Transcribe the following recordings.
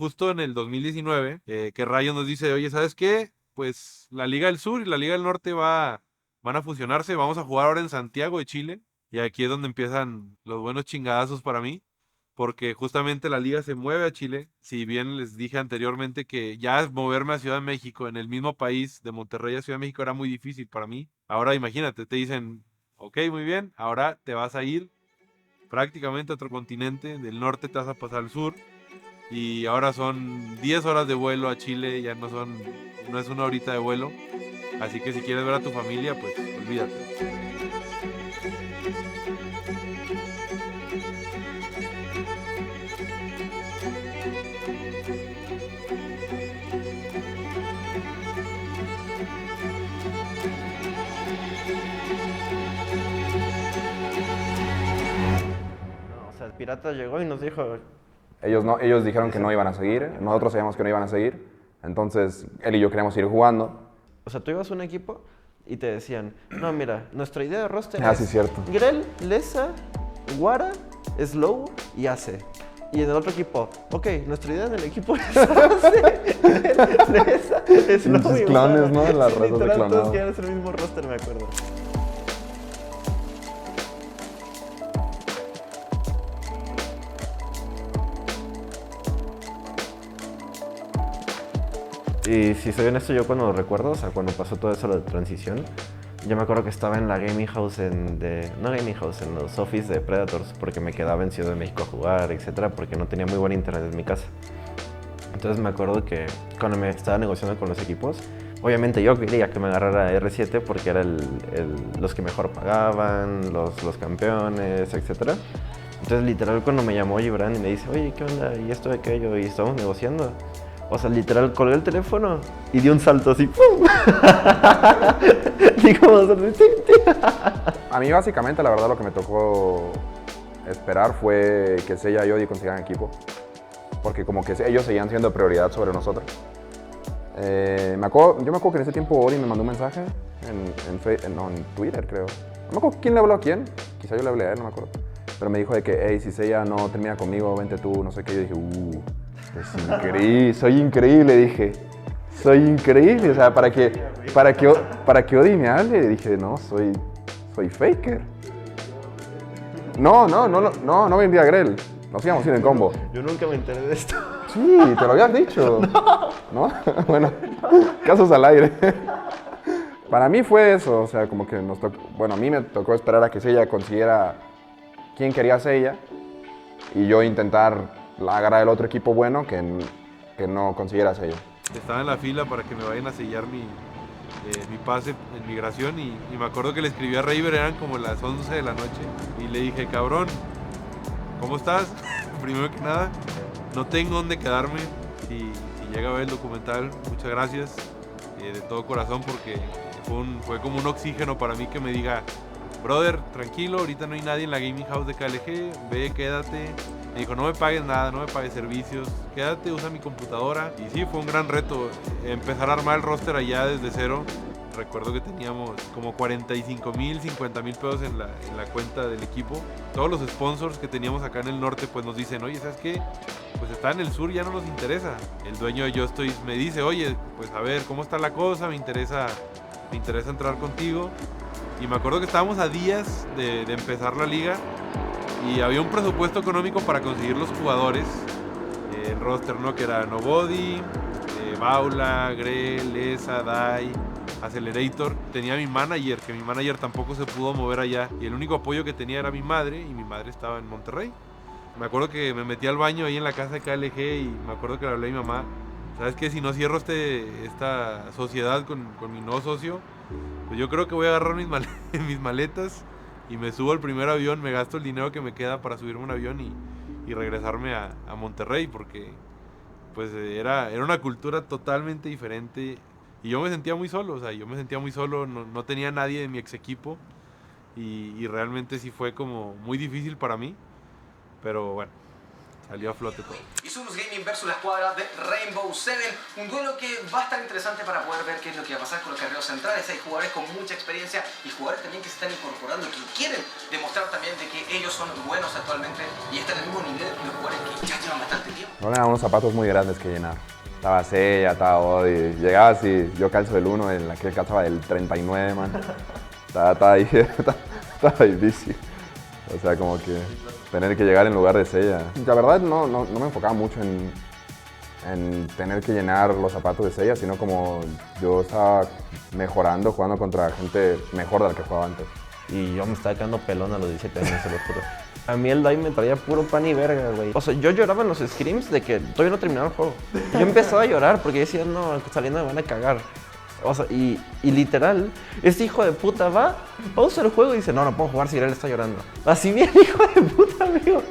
justo en el 2019, que Rayo nos dice, oye, ¿sabes qué? Pues la Liga del Sur y la Liga del Norte van a fusionarse, vamos a jugar ahora en Santiago de Chile, y aquí es donde empiezan los buenos chingadazos para mí, porque justamente la liga se mueve a Chile, si bien les dije anteriormente que ya moverme a Ciudad de México en el mismo país, de Monterrey a Ciudad de México, era muy difícil para mí. Ahora imagínate, te dicen, ok, muy bien, ahora te vas a ir prácticamente a otro continente, del norte te vas a pasar al sur, y ahora son 10 horas de vuelo a Chile, ya no es una horita de vuelo, así que si quieres ver a tu familia, pues olvídate. No, o sea, el pirata llegó y nos dijo, Ellos, no, ellos dijeron que no iban a seguir, nosotros sabíamos que no iban a seguir, entonces él y yo queríamos ir jugando. o sea, tú ibas a un equipo y te decían, no, mira, nuestra idea de roster Ah, sí, es cierto. Grell, Lesa, Guara, Slow y Ace. Y en el otro equipo, ok, nuestra idea del equipo es Ace, Lesa, Slow Pinches y clones, Guara. ¿no? De las Sí, razas de literal, todos clonado. quieren ser el mismo roster, me acuerdo. Y si soy honesto, yo cuando lo recuerdo, o sea, cuando pasó todo eso, la transición, yo me acuerdo que estaba en la gaming house no gaming house, en los office de Predators, porque me quedaba en Ciudad de México a jugar, etcétera, porque no tenía muy buen internet en mi casa. Entonces me acuerdo que cuando me estaba negociando con los equipos, obviamente yo quería que me agarrara R7 porque era los que mejor pagaban, los campeones, etcétera. Entonces literal cuando me llamó Gibran y me dice, oye, ¿qué onda? Y esto, aquello, y estamos negociando. O sea, literal colgué el teléfono y di un salto así, ¡pum! Y como A mí básicamente la verdad lo que me tocó esperar fue que Seiya y Odi consigan equipo, porque como que ellos seguían siendo prioridad sobre nosotros. Yo me acuerdo que en ese tiempo Odi me mandó un mensaje en Twitter, creo. No me acuerdo quién le habló a quién, quizá yo le hablé a él, no me acuerdo. Pero me dijo de que, hey, si Seiya no termina conmigo, vente tú, no sé qué. Yo dije, es increíble, soy increíble, dije. Soy increíble, o sea, para que Odi me hable, dije, no, soy faker. No vendía a Grell, nos íbamos a ir en combo. Yo nunca me enteré de esto. Sí, te lo habías dicho. ¿No? Bueno, casos al aire. Para mí fue eso, o sea, como que bueno, a mí me tocó esperar a que Seiya consiguiera quién quería a Seiya y yo intentar agarrar el otro equipo bueno que no consiguiera a Seiya. Estaba en la fila para que me vayan a sellar mi pase en migración y me acuerdo que le escribí a Raver, eran como las 11 de la noche y le dije, cabrón, ¿cómo estás? Primero que nada, no tengo dónde quedarme. Si llega a ver el documental, muchas gracias de todo corazón porque fue como un oxígeno para mí que me diga, brother, tranquilo, ahorita no hay nadie en la gaming house de KLG, ve, quédate. Me dijo, no me pagues nada, no me pagues servicios, quédate, usa mi computadora. Y sí, fue un gran reto empezar a armar el roster allá desde cero. Recuerdo que teníamos como 45,000, 50,000 pesos en la cuenta del equipo. Todos los sponsors que teníamos acá en el norte pues nos dicen, oye, ¿sabes qué? Pues está en el sur, ya no nos interesa. El dueño de Yo Estoy me dice, oye, pues a ver, ¿cómo está la cosa? Me interesa entrar contigo. Y me acuerdo que estábamos a días de empezar la liga y había un presupuesto económico para conseguir los jugadores. El roster, ¿no? Que era Nobody, Baula, Grell, Esa, Dai, Accelerator. Tenía mi manager, que mi manager tampoco se pudo mover allá. Y el único apoyo que tenía era mi madre, y mi madre estaba en Monterrey. Me acuerdo que me metí al baño ahí en la casa de KLG y me acuerdo que le hablé a mi mamá. ¿Sabes qué? Si no cierro esta sociedad con mi nuevo socio, pues yo creo que voy a agarrar mis maletas y me subo al primer avión, me gasto el dinero que me queda para subirme a un avión y regresarme a Monterrey, porque pues era una cultura totalmente diferente y yo me sentía muy solo, o sea, yo me sentía muy solo, no tenía nadie de mi ex equipo y realmente sí fue como muy difícil para mí, pero bueno, salió a flote todo. Isurus Gaming versus la escuadra de Rainbow Seven, un duelo que va a estar interesante para poder ver qué es lo que va a pasar con los carreros centrales. Hay jugadores con mucha experiencia y jugadores también que se están incorporando, que quieren demostrar también de que ellos son buenos actualmente y están al mismo nivel de los jugadores que ya llevan bastante tiempo. No, eran unos zapatos muy grandes que llenar. Estaba Sella, estaba Odi. Llegabas y yo calzo el 1, en la que él calzaba el 39, man. Estaba ahí, estaba difícil. O sea, como que tener que llegar en lugar de Sella. La verdad no me enfocaba mucho en tener que llenar los zapatos de Sella, sino como yo estaba mejorando, jugando contra gente mejor de la que jugaba antes. Y yo me estaba quedando pelón a los 17 años, se lo juro. A mí el DAI me traía puro pan y verga, güey. O sea, yo lloraba en los scrims de que todavía no terminaba el juego. Yo empezaba a llorar porque decía, no, saliendo me van a cagar. O sea, y literal, este hijo de puta va, pausa el juego y dice, no puedo jugar si él está llorando. Así bien, hijo de puta, amigo.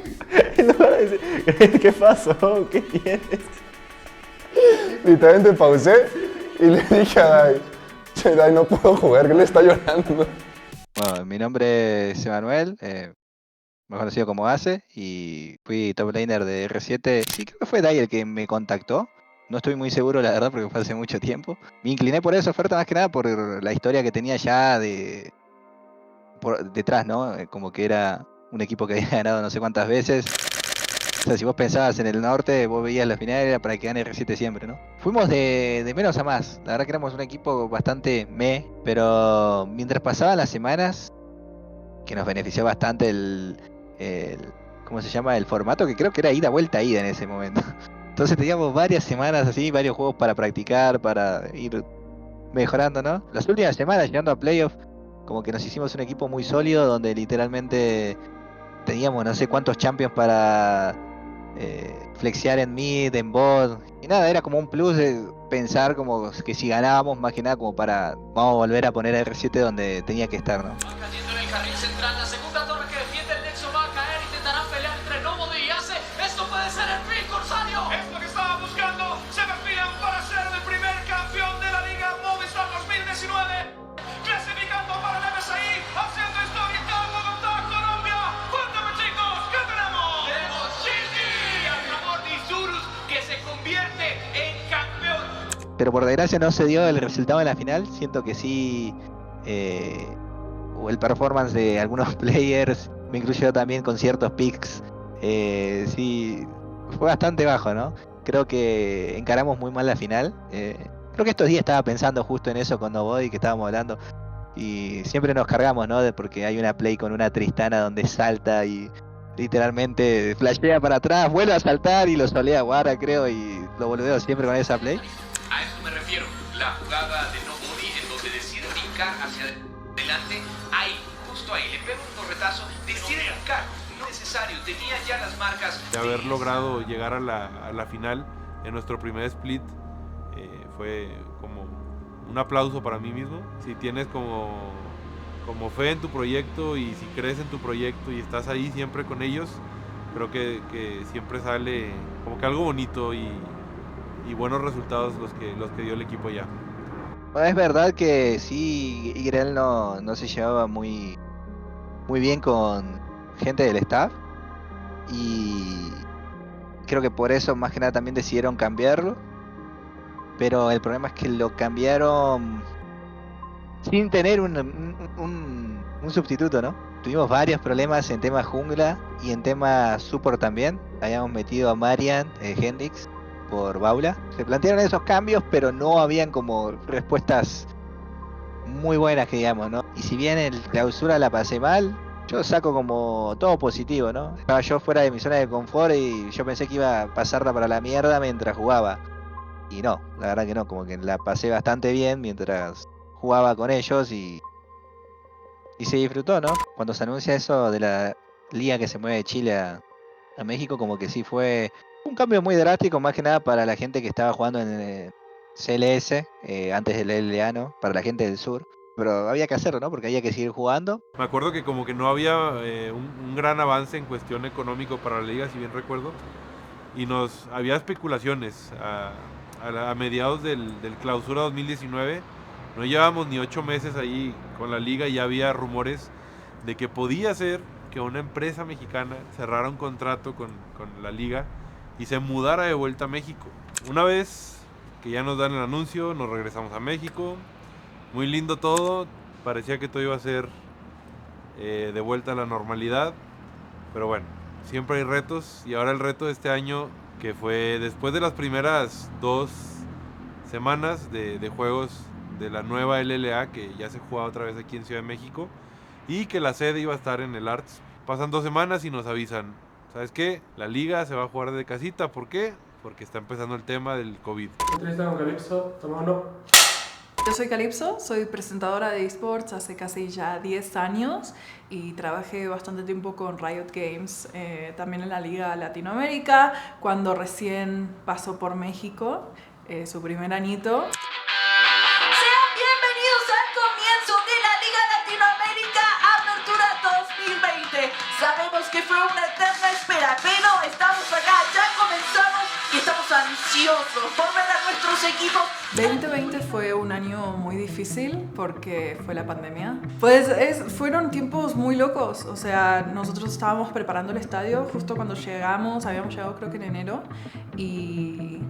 Y no va a decir, ¿qué pasó? ¿Qué tienes? Literalmente pausé y le dije a Dai, che, Dai, no puedo jugar, que él está llorando. Bueno, mi nombre es Emanuel, más conocido como Ace, y fui top laner de R7. Sí, creo que fue Dai el que me contactó. No estoy muy seguro, la verdad, porque fue hace mucho tiempo. Me incliné por esa oferta más que nada por la historia que tenía ya detrás, ¿no? Como que era un equipo que había ganado no sé cuántas veces. O sea, si vos pensabas en el norte, vos veías la final, era para que gane R7 siempre, ¿no? Fuimos de menos a más. La verdad que éramos un equipo bastante pero mientras pasaban las semanas, que nos benefició bastante ¿cómo se llama? El formato, que creo que era ida, vuelta, ida en ese momento. Entonces teníamos varias semanas así, varios juegos para practicar, para ir mejorando, ¿no? Las últimas semanas, llegando a playoff, como que nos hicimos un equipo muy sólido, donde literalmente teníamos no sé cuántos champions para flexear en mid, en bot, y nada, era como un plus de pensar como que si ganábamos, más que nada como para, vamos a volver a poner a R7 donde tenía que estar, ¿no? Va cayendo en el carril central, la segunda torre que defiende el nexo va a caer, intentarán pelear entre Nomo y Ace. Esto puede ser el fin, Corsario. Es lo que estaba buscando, se perfilan para ser el primer campeón de la Liga Movistar 2019. Clasificando para el MSI, haciendo historia en Bogotá, Colombia. Cuéntame, chicos, ¿qué tenemos? Tenemos GG, al favor de Isurus, que se convierte en campeón. Pero por desgracia no se dio el resultado en la final. Siento que sí, o el performance de algunos players, me incluyo también con ciertos picks, sí, fue bastante bajo, ¿no? Creo que encaramos muy mal la final. Creo que estos días estaba pensando justo en eso con Nobody, que estábamos hablando. Y siempre nos cargamos, ¿no? Porque hay una play con una Tristana donde salta y literalmente flashea para atrás, vuelve a saltar y lo solea Guara, creo, y lo boludeo siempre con esa play. A eso me refiero, la jugada de Nobody en donde decide brincar hacia adelante, ahí, justo ahí, le pega un torretazo, decide brincar, no es necesario, tenía ya las marcas. De haber logrado llegar a la final en nuestro primer split, fue como un aplauso para mí mismo. Si tienes como fe en tu proyecto y si crees en tu proyecto y estás ahí siempre con ellos, creo que siempre sale como que algo bonito y buenos resultados los que dio el equipo ya. Bueno, es verdad que sí, Igrel no se llevaba muy bien con gente del staff y creo que por eso más que nada también decidieron cambiarlo, pero el problema es que lo cambiaron sin tener un sustituto, ¿no? Tuvimos varios problemas en tema jungla y en tema support también. Habíamos metido a Marian, Hendrix por Baula. Se plantearon esos cambios, pero no habían como respuestas muy buenas, que digamos, ¿no? Y si bien el clausura la pasé mal, yo saco como todo positivo, ¿no? Estaba yo fuera de mi zona de confort y yo pensé que iba a pasarla para la mierda mientras jugaba. Y no, la verdad que no, como que la pasé bastante bien mientras jugaba con ellos y se disfrutó, ¿no? Cuando se anuncia eso de la liga que se mueve de Chile a México, como que sí fue un cambio muy drástico, más que nada para la gente que estaba jugando en CLS, antes del LLA, ¿no? Para la gente del sur. Pero había que hacerlo, ¿no? Porque había que seguir jugando. Me acuerdo que como que no había un gran avance en cuestión económico para la liga, si bien recuerdo. Y había especulaciones a mediados del clausura 2019. No llevábamos ni 8 meses ahí con la liga y ya había rumores de que podía ser que una empresa mexicana cerrara un contrato con la liga y se mudara de vuelta a México. Una vez que ya nos dan el anuncio, nos regresamos a México. Muy lindo todo, parecía que todo iba a ser de vuelta a la normalidad, pero bueno, siempre hay retos, y ahora el reto de este año, que fue después de las primeras 2 semanas de juegos de la nueva LLA, que ya se jugaba otra vez aquí en Ciudad de México, y que la sede iba a estar en el Arts. Pasan 2 semanas y nos avisan, ¿sabes qué? La liga se va a jugar desde casita. ¿Por qué? Porque está empezando el tema del COVID. Entrevista con Calypso, toma uno. Yo soy Calypso, soy presentadora de esports hace casi ya 10 años y trabajé bastante tiempo con Riot Games, también en la Liga Latinoamérica, cuando recién pasó por México, su primer añito. Sean bienvenidos al comienzo de la Liga Latinoamérica Apertura 2020. Sabemos que fue una eterna espera, pero estamos acá, ya comenzamos y estamos ansiosos por ver a nuestros equipos. 2020 fue un año muy difícil porque fue la pandemia. Fueron tiempos muy locos, o sea, nosotros estábamos preparando el estadio justo cuando llegamos, habíamos llegado creo que en enero y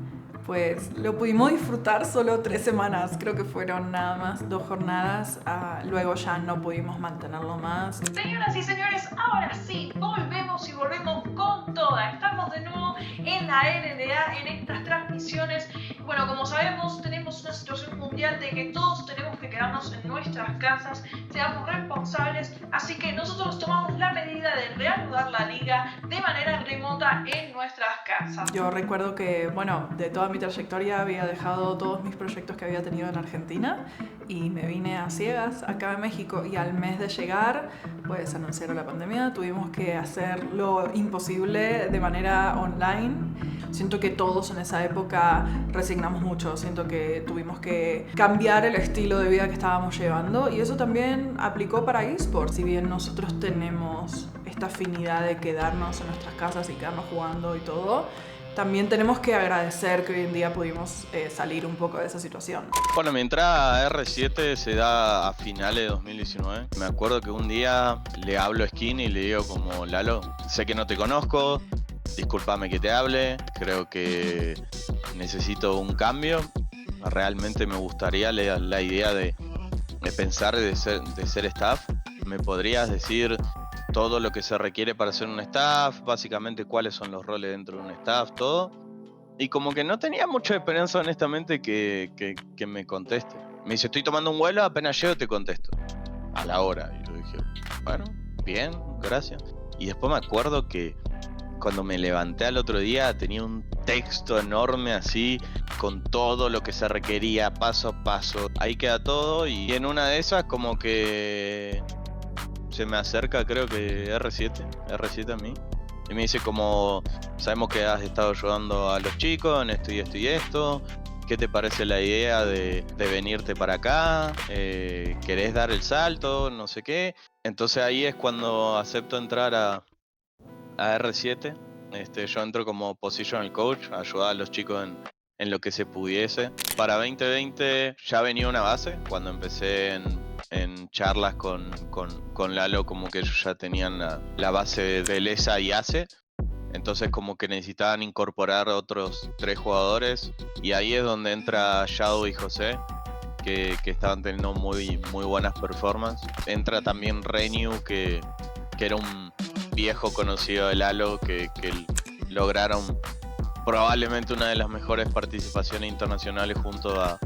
pues lo pudimos disfrutar solo 3 semanas, creo que fueron nada más 2 jornadas, luego ya no pudimos mantenerlo más. Señoras y señores, ahora sí, volvemos y volvemos con toda. Estamos de nuevo en la LLA, en estas transmisiones. Bueno, como sabemos, tenemos una situación mundial de que todos tenemos que quedarnos en nuestras casas, seamos responsables, así que nosotros tomamos la medida de reanudar la liga de manera remota en nuestras casas. Yo recuerdo que, bueno, de toda mi trayectoria había dejado todos mis proyectos que había tenido en Argentina y me vine a ciegas acá en México y al mes de llegar pues anunciaron la pandemia, tuvimos que hacer lo imposible de manera online. Siento que todos en esa época resignamos mucho, siento que tuvimos que cambiar el estilo de vida que estábamos llevando y eso también aplicó para eSports. Si bien nosotros tenemos esta afinidad de quedarnos en nuestras casas y quedarnos jugando y todo, también tenemos que agradecer que hoy en día pudimos salir un poco de esa situación. Bueno, mi entrada a R7 se da a finales de 2019. Me acuerdo que un día le hablo a Skin y le digo como, Lalo, sé que no te conozco, discúlpame que te hable, creo que necesito un cambio. Realmente me gustaría la idea de pensar de ser staff. ¿Me podrías decir todo lo que se requiere para ser un staff? Básicamente cuáles son los roles dentro de un staff, todo. Y como que no tenía mucha esperanza honestamente que me conteste. Me dice, estoy tomando un vuelo, apenas llego te contesto. A la hora. Y yo dije, bueno, bien, gracias. Y después me acuerdo que cuando me levanté al otro día tenía un texto enorme así, con todo lo que se requería, paso a paso. Ahí queda todo y en una de esas como que se me acerca, creo que R7 a mí. Y me dice como, sabemos que has estado ayudando a los chicos en esto y esto y esto. ¿Qué te parece la idea de venirte para acá? ¿Querés dar el salto? No sé qué. Entonces ahí es cuando acepto entrar a R7. Yo entro como positional coach, ayudar a los chicos en lo que se pudiese. Para 2020 ya venía una base, cuando empecé en charlas con Lalo, como que ellos ya tenían la base de LESA y ACE. Entonces como que necesitaban incorporar otros 3 jugadores. Y ahí es donde entra Shadow y José, que estaban teniendo muy buenas performances. Entra también Renew, que era un viejo conocido de Lalo, que lograron probablemente una de las mejores participaciones internacionales junto a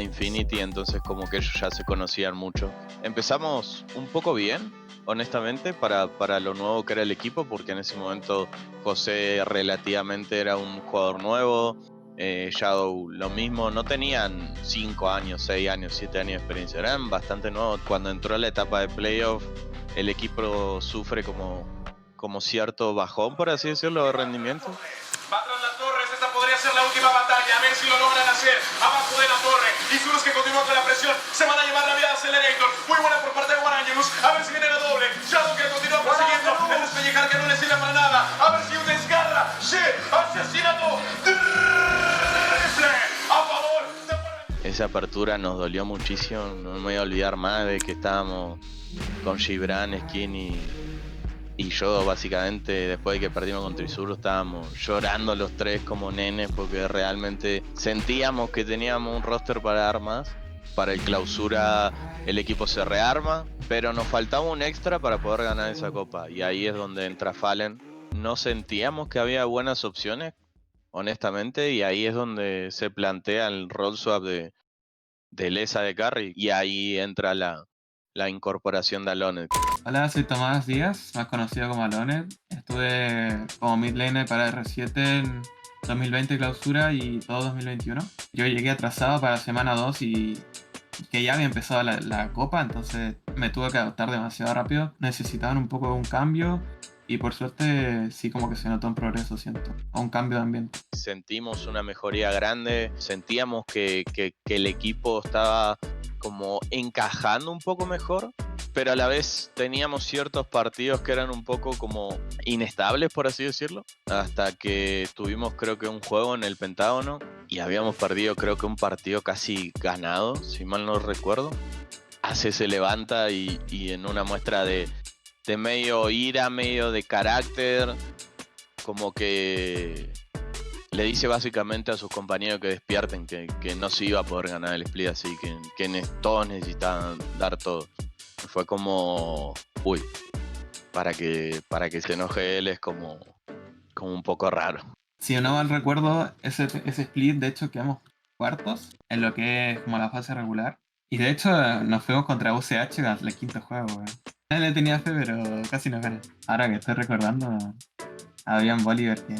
Infinity, entonces como que ellos ya se conocían mucho. Empezamos un poco bien, honestamente, para lo nuevo que era el equipo, porque en ese momento José relativamente era un jugador nuevo, Shadow lo mismo, no tenían 5 años, 6 años, 7 años de experiencia, eran bastante nuevos. Cuando entró la etapa de playoff, el equipo sufre como cierto bajón, por así decirlo, de rendimiento. Va tras las torres, esta podría ser la última batalla, a ver si lo logran hacer. Abajo de la torre, y Zurus que continúa con la presión, se van a llevar la vida de Accelerator. Muy buena por parte de Guaraños, a ver si viene la doble. Shadow que continúa persiguiendo, el despellejar que no le sirve para nada. A ver si un desgarra, asesinato, triple, a favor de... Esa apertura nos dolió muchísimo, no me voy a olvidar más de que estábamos con Gibran, Skin Y yo básicamente, después de que perdimos contra Isuru, estábamos llorando los tres como nenes porque realmente sentíamos que teníamos un roster para dar más. Para el clausura el equipo se rearma, pero nos faltaba un extra para poder ganar esa copa. Y ahí es donde entra Fallen. No sentíamos que había buenas opciones, honestamente, y ahí es donde se plantea el roll swap de Lesa de carry. Y ahí entra la incorporación de Alonet. Hola, soy Tomás Díaz, más conocido como Alonet. Estuve como mid laner para R7 en 2020 clausura y todo 2021. Yo llegué atrasado para semana 2 y que ya había empezado la copa, entonces me tuve que adaptar demasiado rápido. Necesitaban un poco de un cambio y por suerte sí como que se notó un progreso, siento, o un cambio de ambiente. Sentimos una mejoría grande, sentíamos que el equipo estaba como encajando un poco mejor, pero a la vez teníamos ciertos partidos que eran un poco como inestables, por así decirlo, hasta que tuvimos creo que un juego en el Pentágono y habíamos perdido creo que un partido casi ganado, si mal no recuerdo. Ace se levanta y en una muestra de medio ira, medio de carácter, como que le dice básicamente a sus compañeros que despierten, que no se iba a poder ganar el split así, que todos necesitaban dar todo. Fue como, uy, para que se enoje él es como un poco raro. Si no mal recuerdo, ese split, de hecho, quedamos cuartos en lo que es como la fase regular. Y de hecho, nos fuimos contra UCH en el quinto juego, weón. Él le tenía fe, pero casi nos ganan. Ahora que estoy recordando, había un Bolívar que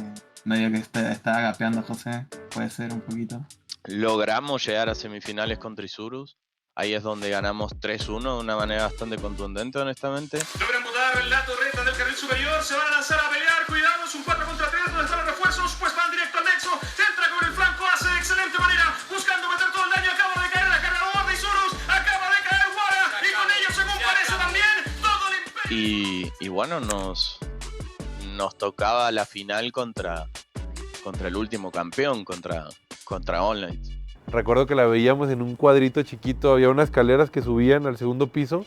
medio que estaba gapeando a José, puede ser un poquito. Logramos llegar a semifinales contra Isurus. Ahí es donde ganamos 3-1 de una manera bastante contundente, honestamente. Logran mudar la torreta del carril superior, se van a lanzar a pelear, cuidado, es un 4 contra 3, ¿dónde están los refuerzos? Pues van directo al nexo, entra con el flanco, hace de excelente manera, buscando meter todo el daño, acaba de caer el cargador de Isurus, acaba de caer Wara, y con ello, según parece también, todo el imperio. Y bueno, nos tocaba la final contra el último campeón, contra Online. Recuerdo que la veíamos en un cuadrito chiquito, había unas escaleras que subían al segundo piso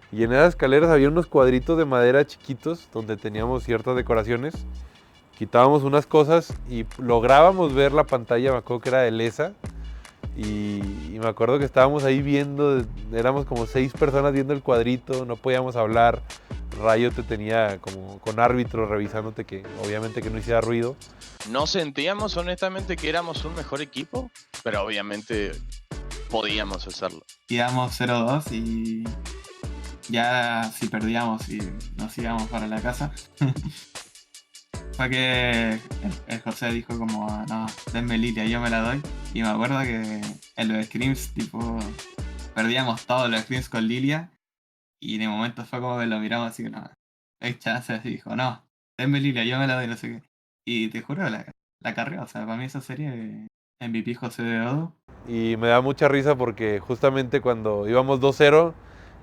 y en esas escaleras había unos cuadritos de madera chiquitos donde teníamos ciertas decoraciones. Quitábamos unas cosas y lográbamos ver la pantalla, me acuerdo que era de Lesa y me acuerdo que estábamos ahí viendo, éramos como 6 personas viendo el cuadrito, no podíamos hablar. Rayo te tenía como con árbitro revisándote que obviamente que no hiciera ruido. No sentíamos honestamente que éramos un mejor equipo, pero obviamente podíamos hacerlo. Íbamos 0-2 y ya si perdíamos y nos íbamos para la casa. Fue que el José dijo como, no, denme Lilia, yo me la doy. Y me acuerdo que en los scrims, tipo, perdíamos todos los scrims con Lilia. Y de momento fue como que lo miramos así que no, hay chances, y dijo, no, denme Lilia, yo me la doy, no sé qué. Y te juro, la carrera, o sea, para mí esa serie MVP José de Odo. Y me da mucha risa porque justamente cuando íbamos 2-0,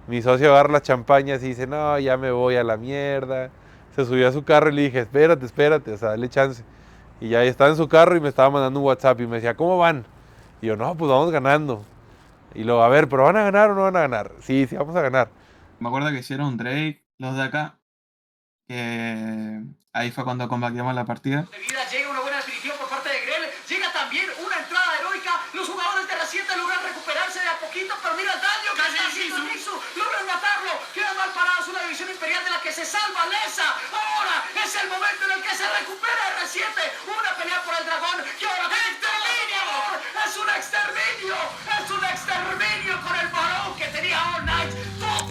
mi socio agarra las champañas y dice, no, ya me voy a la mierda. Se subió a su carro y le dije, espérate, o sea, dale chance. Y ya estaba en su carro y me estaba mandando un WhatsApp y me decía, ¿cómo van? Y yo, no, pues vamos ganando. Y luego, a ver, ¿pero van a ganar o no van a ganar? Sí, vamos a ganar. Me acuerdo que hicieron un Drake, los de acá, que ahí fue cuando combatíamos la partida. Enseguida llega una buena definición por parte de Grell, llega también una entrada heroica, los jugadores de R7 logran recuperarse de a poquito, pero mira el daño que está haciendo Nixu, logran matarlo, quedan mal parados, una división imperial de la que se salva Lesa, ahora es el momento en el que se recupera R7, una pelea por el dragón, que ahora es un exterminio con el varón que tenía All Night.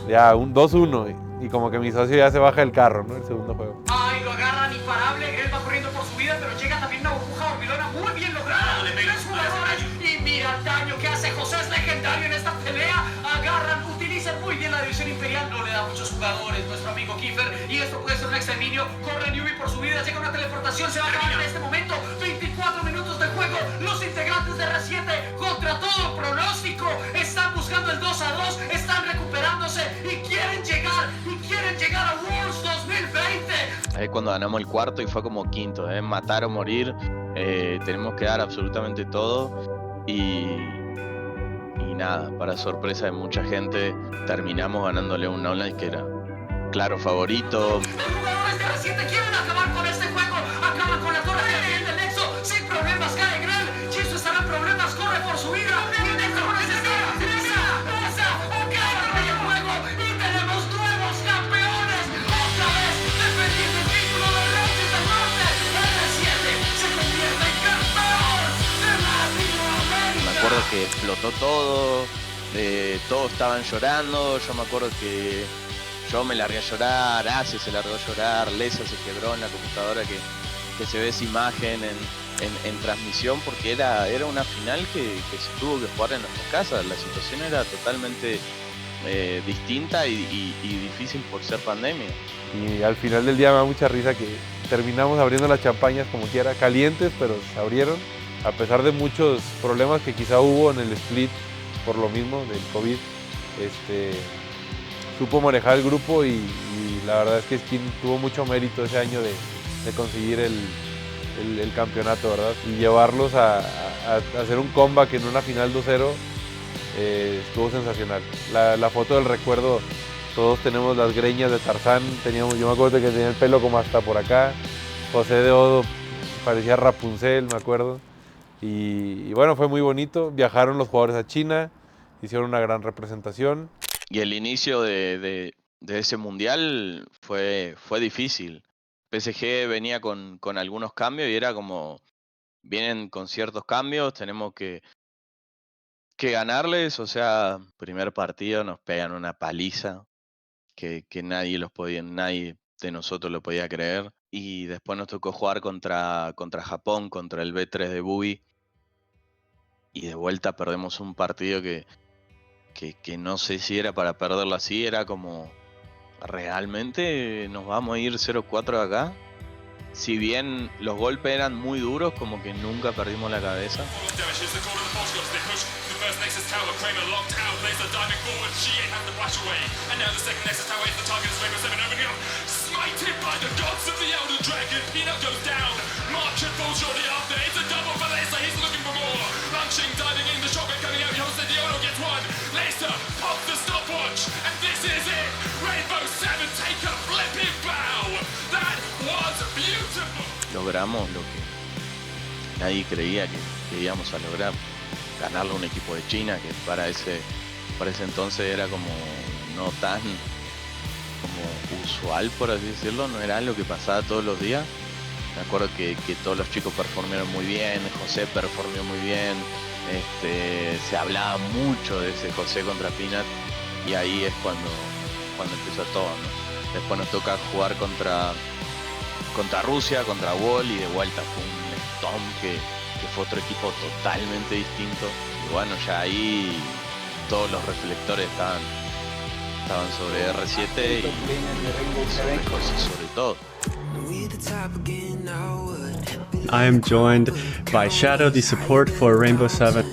Ya, un 2-1 y como que mi socio ya se baja del carro, ¿no? El segundo juego. Ay, lo agarran imparable, Grell va corriendo por su vida, pero llega también una burbuja dormilona muy bien lograda. Tres jugadores y mira el daño que hace José, es legendario en esta pelea. Agarran, utilizan muy bien la división imperial, no le da muchos jugadores nuestro amigo Kiefer y esto puede ser un exterminio. Corre Newbie por su vida, llega una teleportación, se va a acabar en este momento. 24 minutos de juego, los integrantes de R7 contra todo pronóstico están buscando el 2-2, están recuperándose y quieren llegar a Worlds 2020. Ahí es cuando ganamos el cuarto y fue como quinto, matar o morir, tenemos que dar absolutamente todo y nada, para sorpresa de mucha gente terminamos ganándole un online que era claro favorito. Los jugadores de R7 quieren acabar con este juego. Acaban con la torre que defiende el Nexo. Sin problemas cae Grell. Jisoo estará en problemas, corre por su vida. Y Nexo pasa, acaba el juego. Y tenemos nuevos campeones. Otra vez defendiendo el título de Rangers del Norte. R7 se convierte en campeón de Latinoamérica. Me acuerdo que explotó todo, todos estaban llorando. Yo me acuerdo que yo me largué a llorar, Ace se largó a llorar, Lesa se quebró en la computadora que se ve esa imagen en transmisión, porque era una final que se tuvo que jugar en nuestras casas. La situación era totalmente distinta y difícil por ser pandemia. Y al final del día me da mucha risa que terminamos abriendo las champañas como quiera, calientes, pero se abrieron. A pesar de muchos problemas que quizá hubo en el split por lo mismo del COVID, supo manejar el grupo y la verdad es que Skin tuvo mucho mérito ese año de conseguir el campeonato, ¿verdad? Y llevarlos a hacer un comeback en una final 2-0 estuvo sensacional. La foto del recuerdo, todos tenemos las greñas de Tarzán, yo me acuerdo que tenía el pelo como hasta por acá, José de Odo parecía Rapunzel, me acuerdo. Y bueno, fue muy bonito, viajaron los jugadores a China, hicieron una gran representación. Y el inicio de ese mundial fue difícil. PSG venía con algunos cambios y era como, vienen con ciertos cambios, tenemos que ganarles. O sea, primer partido nos pegan una paliza que nadie de nosotros lo podía creer. Y después nos tocó jugar contra Japón, contra el B3 de Bubi. Y de vuelta perdemos un partido que no sé si era para perderlo así, era como, ¿realmente nos vamos a ir 0-4 de acá? Si bien los golpes eran muy duros, como que nunca perdimos la cabeza. Logramos lo que nadie creía que íbamos a lograr, ganarle a un equipo de China que para ese entonces era como no tan como usual, por así decirlo, no era algo que pasaba todos los días. Me acuerdo que todos los chicos performaron muy bien, José performó muy bien, se hablaba mucho de ese José contra Peanut y ahí es cuando empezó todo, ¿no? Después nos toca jugar contra Rusia, contra Wall, y de vuelta fue un Stomp que fue otro equipo totalmente distinto. Y bueno, ya ahí todos los reflectores estaban sobre R7 y sobre José sobre todo. I am joined by Shadow, the support for Rainbow Seven.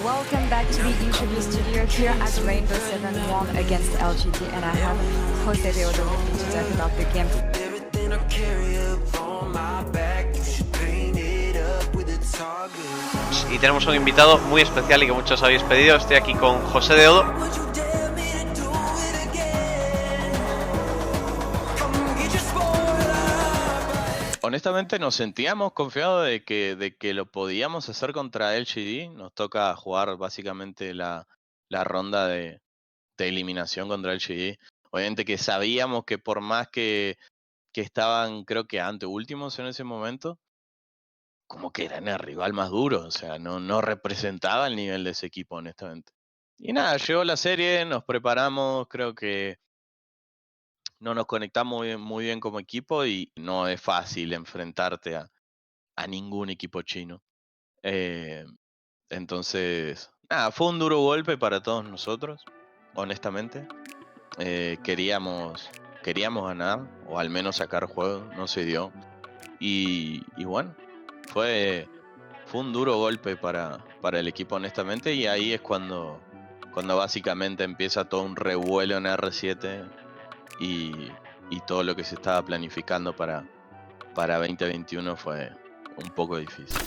Welcome back to the interview studio here at Rainbow Seven won against LGD, and I have Jose de Odo with me to talk about the game. Y tenemos un invitado muy especial y que muchos habéis pedido. Estoy aquí con José de Odo. Honestamente nos sentíamos confiados de que lo podíamos hacer contra LGD. Nos toca jugar básicamente la ronda de eliminación contra LGD. Obviamente que sabíamos que por más que estaban, creo que anteúltimos en ese momento, como que eran el rival más duro. O sea, no representaba el nivel de ese equipo, honestamente. Y nada, llegó la serie, nos preparamos, creo que no nos conectamos muy bien como equipo y no es fácil enfrentarte a ningún equipo chino. Entonces, nada, fue un duro golpe para todos nosotros, honestamente. Queríamos ganar, o al menos sacar juego, no se dio. Y bueno, fue un duro golpe para el equipo, honestamente, y ahí es cuando básicamente empieza todo un revuelo en R7 y todo lo que se estaba planificando para 2021 fue un poco difícil.